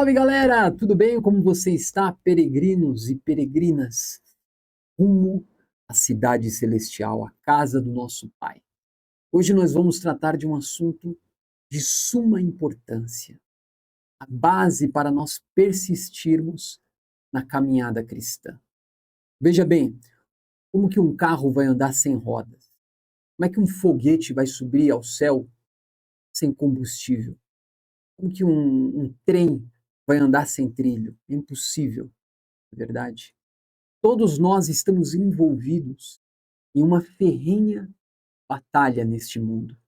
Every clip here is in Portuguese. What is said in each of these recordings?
Salve galera, tudo bem? Como você está, peregrinos e peregrinas? Rumo à cidade celestial, à casa do nosso Pai. Hoje nós vamos tratar de um assunto de suma importância, a base para nós persistirmos na caminhada cristã. Veja bem, como que um carro vai andar sem rodas? Como é que um foguete vai subir ao céu sem combustível? Como que um trem vai andar sem trilho? É impossível, não é verdade? Todos nós estamos envolvidos em uma ferrenha batalha neste mundo.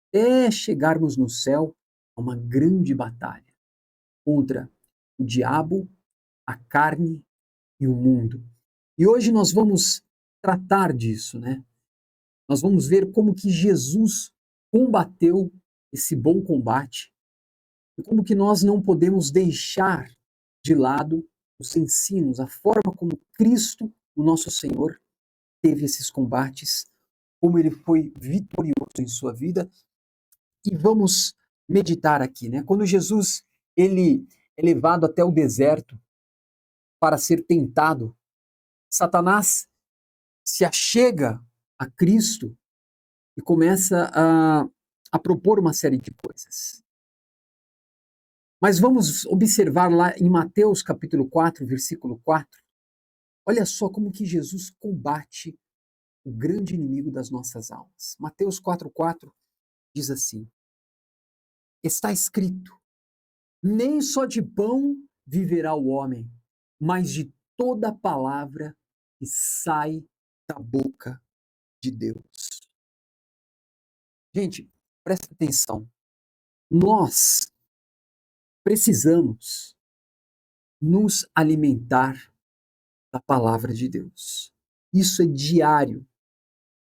Até chegarmos no céu, é uma grande batalha contra o diabo, a carne e o mundo. E hoje nós vamos tratar disso, né? Nós vamos ver como que Jesus combateu esse bom combate e como que nós não podemos deixar de lado os ensinos, a forma como Cristo, o nosso Senhor, teve esses combates, como ele foi vitorioso em sua vida. E vamos meditar aqui, né? Quando Jesus ele é levado até o deserto para ser tentado, Satanás se achega a Cristo e começa a propor uma série de coisas. Mas vamos observar lá em Mateus capítulo 4, versículo 4. Olha só como que Jesus combate o grande inimigo das nossas almas. Mateus 4,4 diz assim: está escrito, nem só de pão viverá o homem, mas de toda palavra que sai da boca de Deus. Gente, presta atenção. Nós precisamos nos alimentar da palavra de Deus. Isso é diário.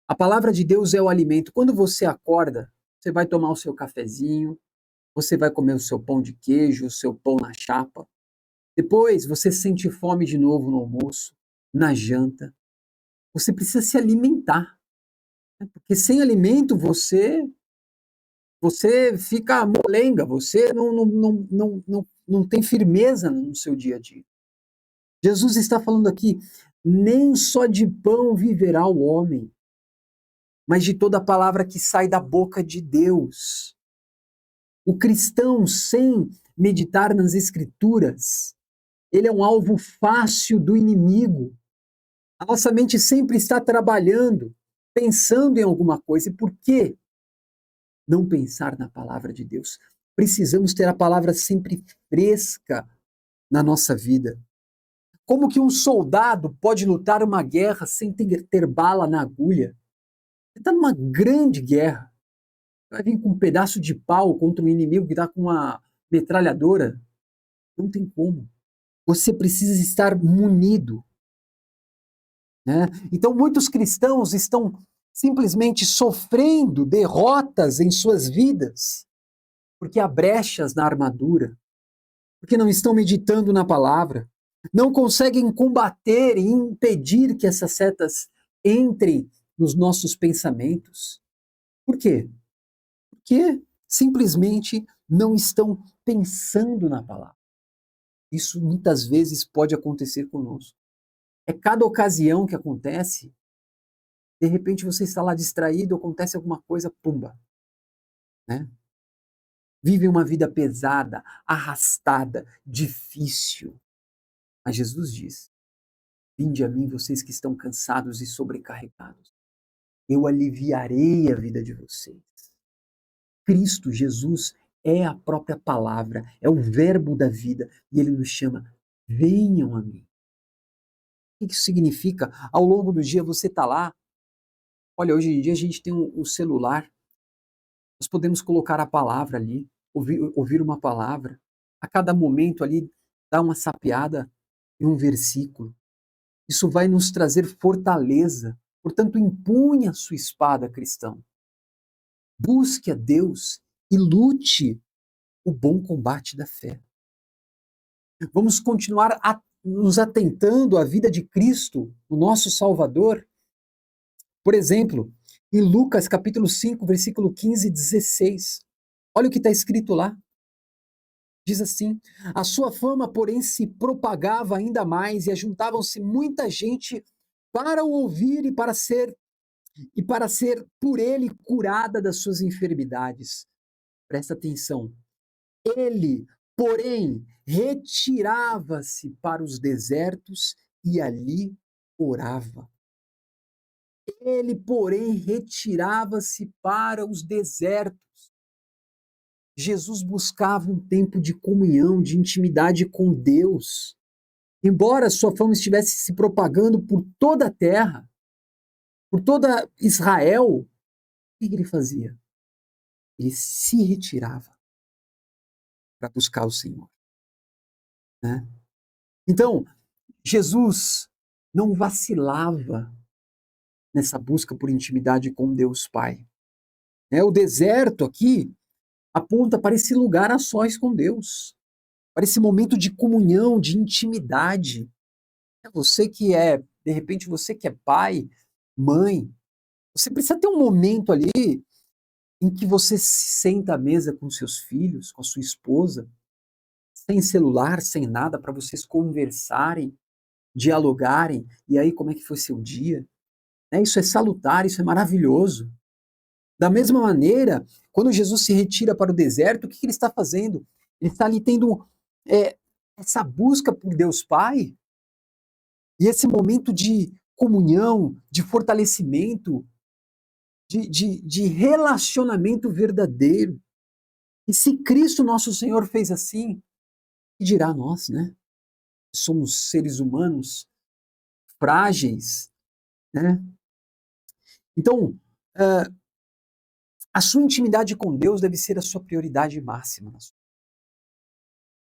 A palavra de Deus é o alimento. Quando você acorda, você vai tomar o seu cafezinho, você vai comer o seu pão de queijo, o seu pão na chapa. Depois você sente fome de novo no almoço, na janta. Você precisa se alimentar, né? Porque sem alimento você fica molenga, você não tem firmeza no seu dia a dia. Jesus está falando aqui, nem só de pão viverá o homem, mas de toda palavra que sai da boca de Deus. O cristão, sem meditar nas Escrituras, ele é um alvo fácil do inimigo. A nossa mente sempre está trabalhando, pensando em alguma coisa. E por que não pensar na palavra de Deus? Precisamos ter a palavra sempre fresca na nossa vida. Como que um soldado pode lutar uma guerra sem ter bala na agulha? Você está numa grande guerra. Vai vir com um pedaço de pau contra um inimigo que está com uma metralhadora? Não tem como. Você precisa estar munido, né? Então, muitos cristãos estão simplesmente sofrendo derrotas em suas vidas, porque há brechas na armadura, porque não estão meditando na palavra, não conseguem combater e impedir que essas setas entrem nos nossos pensamentos. Por quê? Porque simplesmente não estão pensando na palavra. Isso muitas vezes pode acontecer conosco. É cada ocasião que acontece. De repente você está lá distraído, acontece alguma coisa, pumba, né? Vive uma vida pesada, arrastada, difícil. Mas Jesus diz: vinde a mim, vocês que estão cansados e sobrecarregados. Eu aliviarei a vida de vocês. Cristo, Jesus, é a própria palavra, é o verbo da vida, e ele nos chama: venham a mim. O que isso significa? Ao longo do dia você está lá. Olha, hoje em dia a gente tem o celular. Nós podemos colocar a palavra ali, ouvir uma palavra. A cada momento ali, dar uma sapeada em um versículo. Isso vai nos trazer fortaleza. Portanto, empunhe a sua espada, cristão. Busque a Deus e lute o bom combate da fé. Vamos continuar nos atentando à vida de Cristo, o nosso Salvador. Por exemplo, em Lucas capítulo 5, versículo 15 e 16. Olha o que está escrito lá. Diz assim: a sua fama, porém, se propagava ainda mais e ajuntavam-se muita gente para o ouvir e para ser por ele curada das suas enfermidades. Presta atenção. Ele, porém, retirava-se para os desertos e ali orava. Ele, porém, retirava-se para os desertos. Jesus buscava um tempo de comunhão, de intimidade com Deus. Embora sua fama estivesse se propagando por toda a terra, por toda Israel, o que ele fazia? Ele se retirava para buscar o Senhor, né? Então, Jesus não vacilava nessa busca por intimidade com Deus Pai. O deserto aqui aponta para esse lugar a sós com Deus, para esse momento de comunhão, de intimidade. Você que é, de repente, você que é pai, mãe, você precisa ter um momento ali em que você se senta à mesa com seus filhos, com a sua esposa, sem celular, sem nada, para vocês conversarem, dialogarem, e aí como é que foi seu dia? Isso é salutar, isso é maravilhoso. Da mesma maneira, quando Jesus se retira para o deserto, o que ele está fazendo? Ele está ali tendo essa busca por Deus Pai, e esse momento de comunhão, de fortalecimento, de relacionamento verdadeiro. E se Cristo nosso Senhor fez assim, que dirá nós, né? Somos seres humanos frágeis, né? Então, a sua intimidade com Deus deve ser a sua prioridade máxima.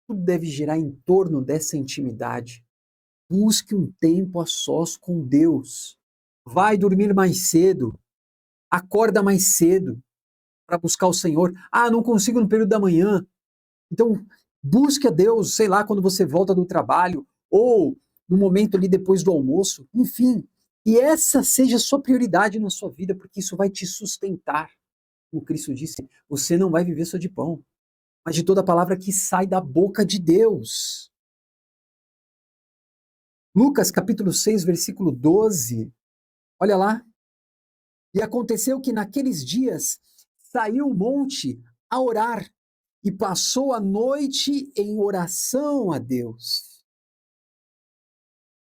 Tudo deve girar em torno dessa intimidade. Busque um tempo a sós com Deus. Vai dormir mais cedo. Acorda mais cedo para buscar o Senhor. Ah, não consigo no período da manhã. Então, busque a Deus, sei lá, quando você volta do trabalho, ou no momento ali depois do almoço, enfim. E essa seja a sua prioridade na sua vida, porque isso vai te sustentar. Como Cristo disse, você não vai viver só de pão, mas de toda palavra que sai da boca de Deus. Lucas capítulo 6, versículo 12. Olha lá. E aconteceu que naqueles dias saiu o monte a orar e passou a noite em oração a Deus.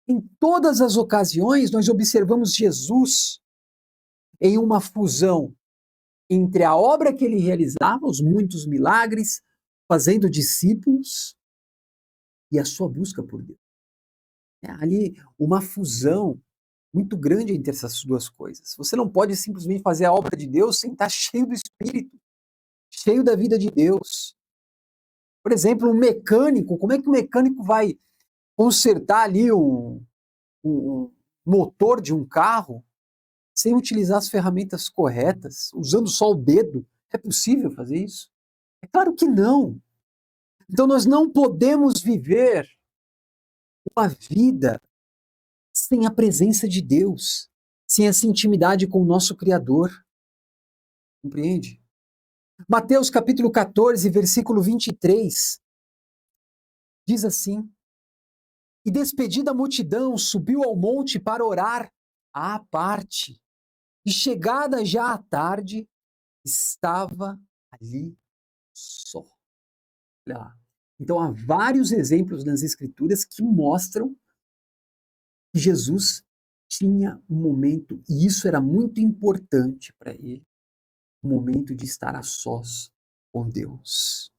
Em todas as ocasiões, nós observamos Jesus em uma fusão entre a obra que ele realizava, os muitos milagres, fazendo discípulos, e a sua busca por Deus. Ali uma fusão muito grande entre essas duas coisas. Você não pode simplesmente fazer a obra de Deus sem estar cheio do Espírito, cheio da vida de Deus. Por exemplo, um mecânico, como é que o mecânico vai consertar ali um motor de um carro sem utilizar as ferramentas corretas, usando só o dedo? É possível fazer isso? É claro que não. Então nós não podemos viver uma vida sem a presença de Deus, sem essa intimidade com o nosso Criador. Compreende? Mateus capítulo 14, versículo 23, diz assim: E despedida a multidão, subiu ao monte para orar à parte. E chegada já a tarde, estava ali só. Olha lá. Então há vários exemplos nas Escrituras que mostram que Jesus tinha um momento, e isso era muito importante para ele, um momento de estar a sós com Deus.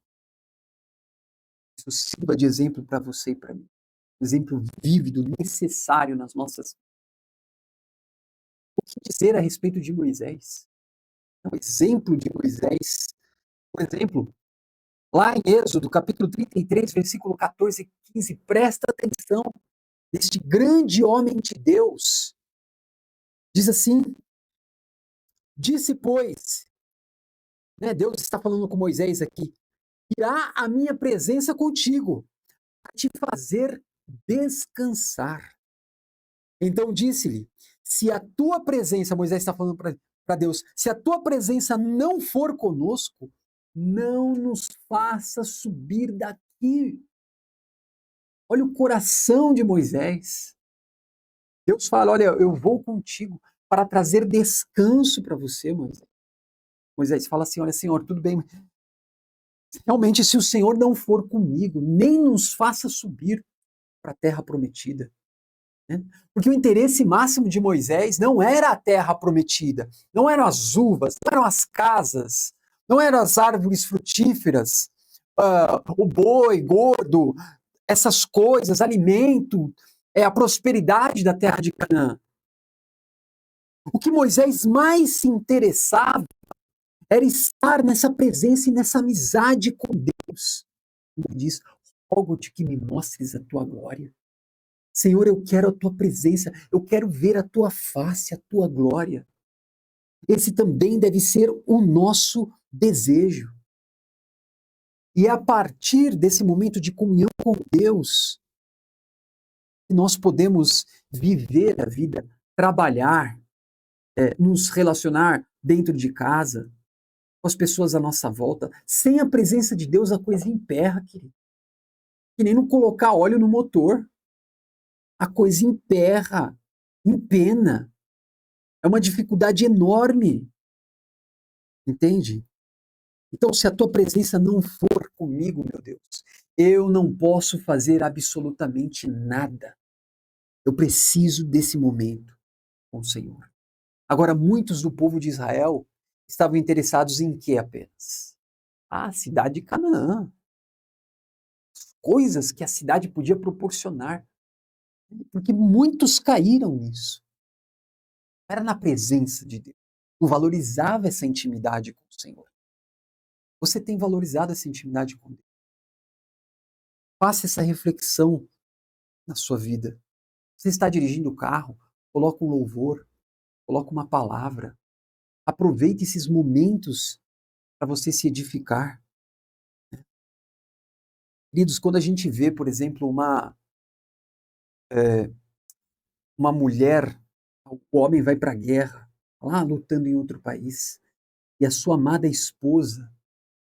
Isso sirva de exemplo para você e para mim. Um exemplo vívido, necessário nas nossas. O que dizer a respeito de Moisés? O exemplo de Moisés, por exemplo, lá em Êxodo, capítulo 33, versículo 14 e 15, presta atenção neste grande homem de Deus. Diz assim: Disse, pois, Deus está falando com Moisés aqui, irá a minha presença contigo, a te fazer descansar. Então disse-lhe, se a tua presença, Moisés está falando para Deus, se a tua presença não for conosco, não nos faça subir daqui. aqui. Olha o coração de Moisés. Deus fala, olha, eu vou contigo para trazer descanso para você, Moisés. Moisés fala assim, olha, Senhor, tudo bem, realmente se o Senhor não for comigo, nem nos faça subir para a terra prometida. Né? Porque o interesse máximo de Moisés não era a terra prometida, não eram as uvas, não eram as casas, não eram as árvores frutíferas, o boi gordo, essas coisas, alimento, a prosperidade da terra de Canaã. O que Moisés mais se interessava era estar nessa presença e nessa amizade com Deus. Ele diz, rogo-te que me mostres a tua glória. Senhor, eu quero a tua presença, eu quero ver a tua face, a tua glória. Esse também deve ser o nosso desejo. E é a partir desse momento de comunhão com Deus que nós podemos viver a vida, trabalhar, nos relacionar dentro de casa, com as pessoas à nossa volta. Sem a presença de Deus, a coisa emperra, querido. Que nem não colocar óleo no motor. A coisa emperra, empena. É uma dificuldade enorme. Entende? Então, se a tua presença não for comigo, meu Deus, eu não posso fazer absolutamente nada. Eu preciso desse momento com o Senhor. Agora, muitos do povo de Israel estavam interessados em quê apenas? A cidade de Canaã. Coisas que a cidade podia proporcionar. Porque muitos caíram nisso. Era na presença de Deus. Não valorizava essa intimidade com o Senhor. Você tem valorizado essa intimidade com Deus? Faça essa reflexão na sua vida. Você está dirigindo o carro, coloca um louvor, coloca uma palavra. Aproveite esses momentos para você se edificar. Queridos, quando a gente vê, por exemplo, uma mulher, o homem vai para a guerra, lá lutando em outro país, e a sua amada esposa,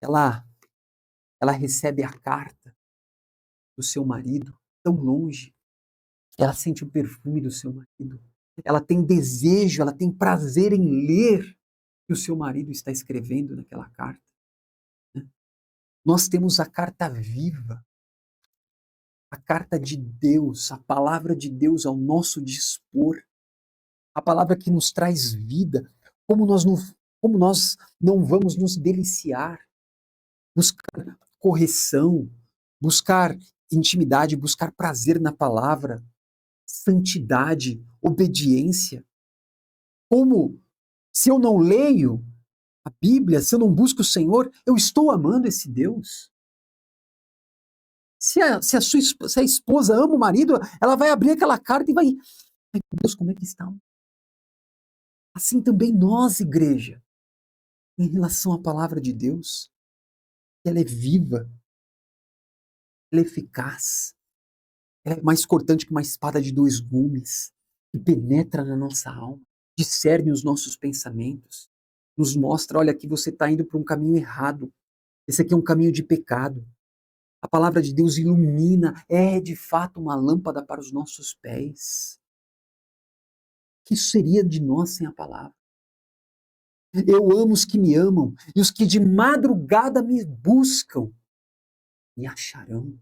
ela, ela recebe a carta do seu marido tão longe, ela sente o perfume do seu marido, ela tem desejo, ela tem prazer em ler o que o seu marido está escrevendo naquela carta. Né? Nós temos a carta viva, a carta de Deus, a palavra de Deus ao nosso dispor, a palavra que nos traz vida, como nós não vamos nos deliciar, buscar correção, buscar intimidade, buscar prazer na palavra, santidade, obediência. Como se eu não leio a Bíblia, se eu não busco o Senhor, eu estou amando esse Deus? Se a esposa ama o marido, ela vai abrir aquela carta e vai, ai, Deus, como é que está? Assim também nós, igreja, em relação à palavra de Deus, ela é viva, ela é eficaz, ela é mais cortante que uma espada de dois gumes, que penetra na nossa alma, discerne os nossos pensamentos, nos mostra, olha, aqui você está indo para um caminho errado, esse aqui é um caminho de pecado. A palavra de Deus ilumina, é de fato uma lâmpada para os nossos pés. O que seria de nós sem a palavra? Eu amo os que me amam, e os que de madrugada me buscam, me acharão.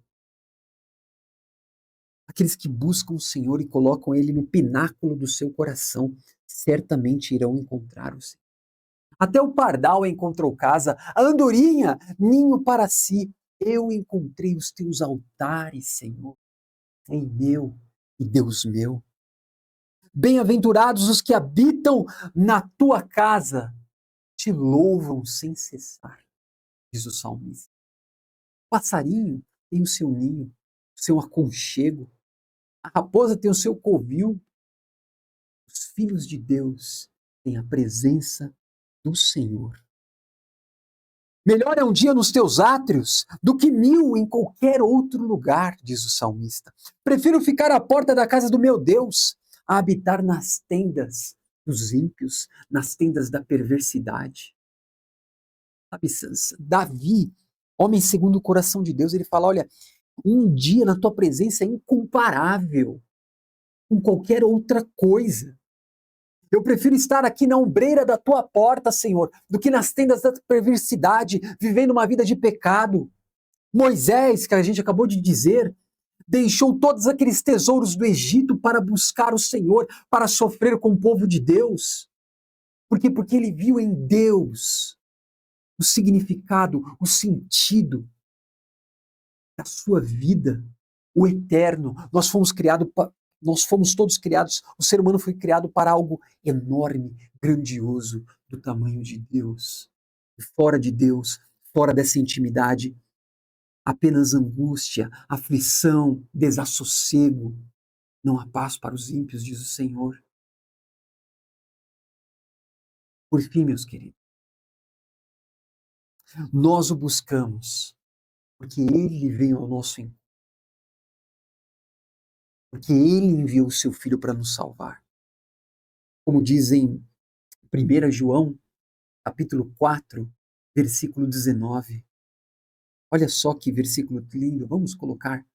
Aqueles que buscam o Senhor e colocam Ele no pináculo do seu coração, certamente irão encontrar o Senhor. Até o pardal encontrou casa, a andorinha, ninho para si. Eu encontrei os teus altares, Senhor, em meu e Deus meu. Bem-aventurados os que habitam na tua casa, te louvam sem cessar, diz o salmista. O passarinho tem o seu ninho, o seu aconchego. A raposa tem o seu covil. Os filhos de Deus têm a presença do Senhor. Melhor é um dia nos teus átrios do que 1000 em qualquer outro lugar, diz o salmista. Prefiro ficar à porta da casa do meu Deus a habitar nas tendas dos ímpios, nas tendas da perversidade. Sabe, Davi, homem segundo o coração de Deus. Ele fala, olha, um dia na tua presença é incomparável com qualquer outra coisa. Eu prefiro estar aqui na ombreira da tua porta, Senhor, do que nas tendas da perversidade, vivendo uma vida de pecado. Moisés, que a gente acabou de dizer, deixou todos aqueles tesouros do Egito para buscar o Senhor, para sofrer com o povo de Deus. Por quê? Porque ele viu em Deus o significado, o sentido da sua vida, o eterno. Nós fomos todos criados, o ser humano foi criado para algo enorme, grandioso, do tamanho de Deus. E fora de Deus, fora dessa intimidade, apenas angústia, aflição, desassossego. Não há paz para os ímpios, diz o Senhor. Por fim, meus queridos, nós o buscamos porque Ele veio ao nosso encontro, porque Ele enviou o seu Filho para nos salvar. Como diz em 1 João, capítulo 4, versículo 19. Olha só que versículo lindo, vamos colocar.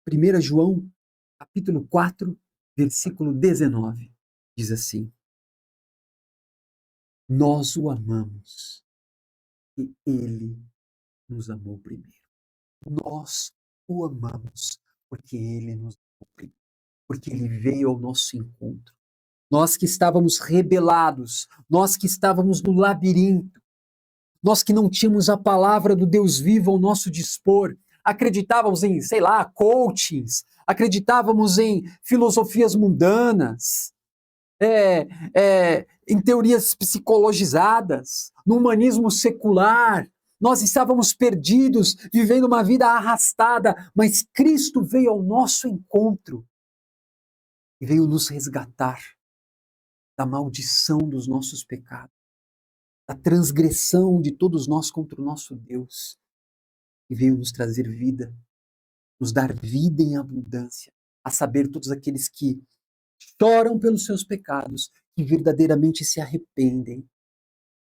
1 João, capítulo 4, versículo 19. Diz assim: nós o amamos e Ele nos amou primeiro. Nós o amamos porque Ele nos amou primeiro, porque Ele veio ao nosso encontro. Nós que estávamos rebelados, nós que estávamos no labirinto, nós que não tínhamos a palavra do Deus vivo ao nosso dispor, acreditávamos em, sei lá, coachings, acreditávamos em filosofias mundanas, em teorias psicologizadas, no humanismo secular. Nós estávamos perdidos, vivendo uma vida arrastada, mas Cristo veio ao nosso encontro e veio nos resgatar da maldição dos nossos pecados, da transgressão de todos nós contra o nosso Deus, e veio nos trazer vida, nos dar vida em abundância, a saber, todos aqueles que choram pelos seus pecados, que verdadeiramente se arrependem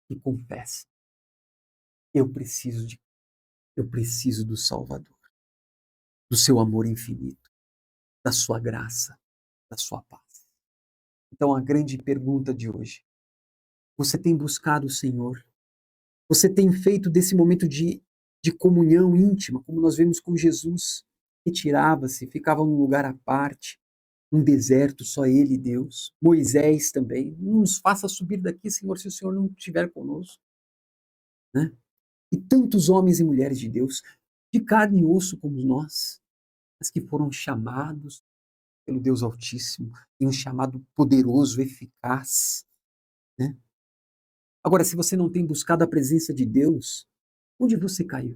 e confessam. Eu preciso do Salvador, do seu amor infinito, da sua graça, da sua paz. Então a grande pergunta de hoje: você tem buscado o Senhor? Você tem feito desse momento de comunhão íntima, como nós vemos com Jesus? Retirava-se, ficava num lugar à parte, um deserto, só ele e Deus. Moisés também. Não nos faça subir daqui, Senhor, se o Senhor não estiver conosco. Né? E tantos homens e mulheres de Deus, de carne e osso como nós, mas que foram chamados pelo Deus Altíssimo, em um chamado poderoso, eficaz. Né? Agora, se você não tem buscado a presença de Deus, onde você caiu?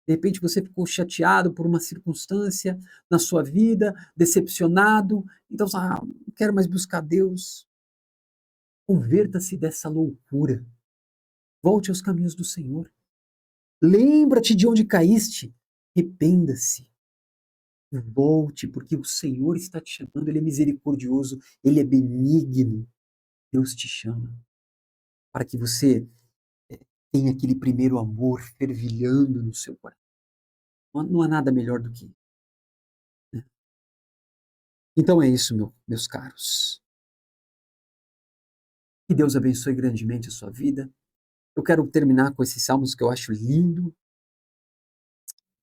De repente você ficou chateado por uma circunstância na sua vida, decepcionado, então, não quero mais buscar Deus. Converta-se dessa loucura. Volte aos caminhos do Senhor. Lembra-te de onde caíste. Arrependa-se. Volte, porque o Senhor está te chamando. Ele é misericordioso, Ele é benigno. Deus te chama para que você tenha aquele primeiro amor fervilhando no seu coração. Não há nada melhor do que isso. Né? Então é isso, meus caros. Que Deus abençoe grandemente a sua vida. Eu quero terminar com esses salmos que eu acho lindo.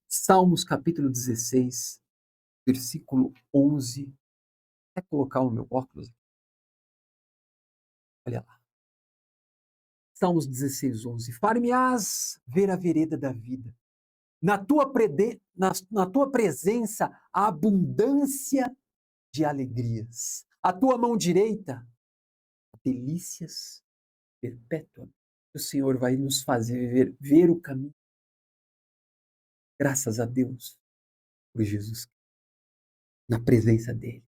Salmos capítulo 16, versículo 11. Quer colocar o meu óculos? Olha lá. Salmos 16, 11. Far-me-ás ver a vereda da vida. Na tua presença, a abundância de alegrias. A tua mão direita, delícias perpétuas. O Senhor vai nos fazer ver o caminho. Graças a Deus por Jesus. Na presença dele.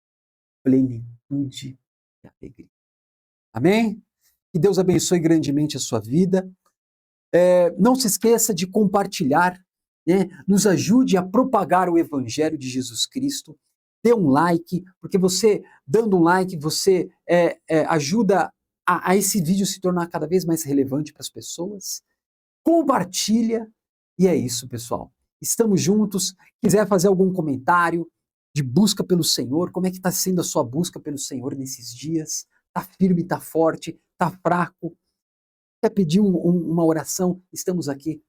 Plenitude e alegria. Amém? Que Deus abençoe grandemente a sua vida. Não se esqueça de compartilhar, né? Nos ajude a propagar o Evangelho de Jesus Cristo. Dê um like, porque você, dando um like, você ajuda a esse vídeo se tornar cada vez mais relevante para as pessoas. compartilha. E é isso, pessoal. Estamos juntos. Quiser fazer algum comentário de busca pelo Senhor, como é que está sendo a sua busca pelo Senhor nesses dias? Está firme, está forte, está fraco? Quer pedir uma oração? Estamos aqui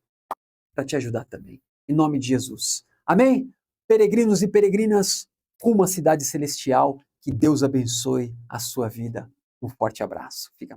para te ajudar também. Em nome de Jesus. Amém? Peregrinos e peregrinas, rumo à cidade celestial, que Deus abençoe a sua vida. Um forte abraço. Fica